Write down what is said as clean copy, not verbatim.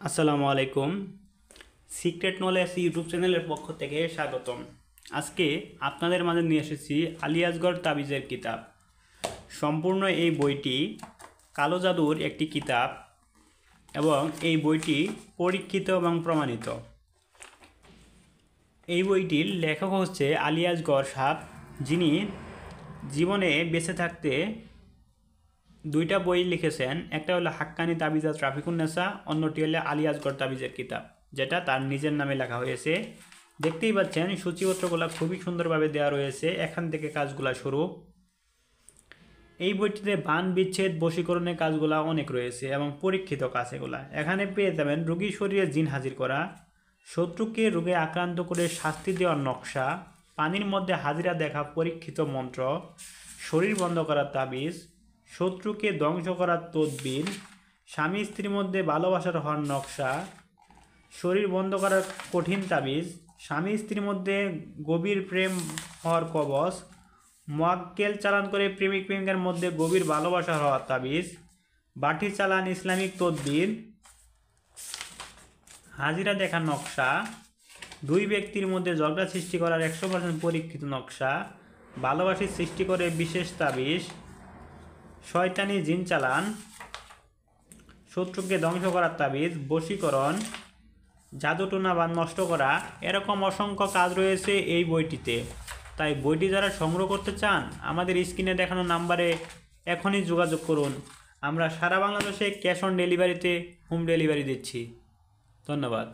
আসসালামু আলাইকুম। Secret knowledge YouTube চ্যানেলের পক্ষ থেকে স্বাগতম। আজকে আপনাদের মাঝে নিয়ে এসেছি আলী আসগর তাবিজের কিতাব। সম্পূর্ণ এই বইটি কালো জাদুর একটি কিতাব এবং এই বইটি পরীক্ষিত এবং প্রমাণিত। এই বইটির লেখক হচ্ছে আলী আসগর সাহেব, যিনি জীবনে বেঁচে থাকতে দুইটা বই লিখেছেন। একটা হলো হাক্কানি তাবিজাত রাফিকুন্নেসা, অন্যটি হলো আলী আসগর তাবিজের কিতাব, যেটা তার নিজের নামে লেখা হয়েছে। দেখতেই পাচ্ছেন সূচিপত্রগুলো খুবই সুন্দরভাবে দেওয়া রয়েছে, এখান থেকে কাজগুলা শুরু। এই বইটিতে বান বিচ্ছেদ বশীকরণের কাজগুলা অনেক রয়েছে এবং পরীক্ষিত কাজ এগুলা। এখানে পেয়ে যাবেন রোগীর শরীরে জিন হাজির করা, শত্রুকে রোগে আক্রান্ত করে শাস্তি দেওয়ার নকশা, পানির মধ্যে হাজিরা দেখা পরীক্ষিত মন্ত্র, শরীর বন্ধ করার তাবিজ, শত্রুকে ধ্বংস করার তদবির, স্বামী স্ত্রীর মধ্যে ভালোবাসার হওয়ার নকশা, শরীর বন্ধ করার কঠিন তাবিজ, স্বামী স্ত্রীর মধ্যে গভীর প্রেম হওয়ার কবচ, মোয়াক্কেল চালান করে প্রেমিক প্রেমিকার মধ্যে গভীর ভালোবাসা হওয়ার তাবিজ, বাটি চালান ইসলামিক তদবির, হাজিরা দেখার নকশা, দুই ব্যক্তির মধ্যে ঝগড়া সৃষ্টি করার 100% পরীক্ষিত নকশা, ভালোবাসি সৃষ্টি করে বিশেষ তাবিজ, শয়তানি জিন চালান, শত্রুকে ধ্বংস করার তাবিজ, বশীকরণ, জাদুটোনা বা নষ্ট করা, এরকম অসংখ্য কাজ রয়েছে এই বইটিতে। তাই বইটি যারা সংগ্রহ করতে চান আমাদের স্ক্রিনে দেখানো নাম্বারে এখনই যোগাযোগ করুন। আমরা সারা বাংলাদেশে ক্যাশ অন ডেলিভারিতে হোম ডেলিভারি দিচ্ছি। ধন্যবাদ।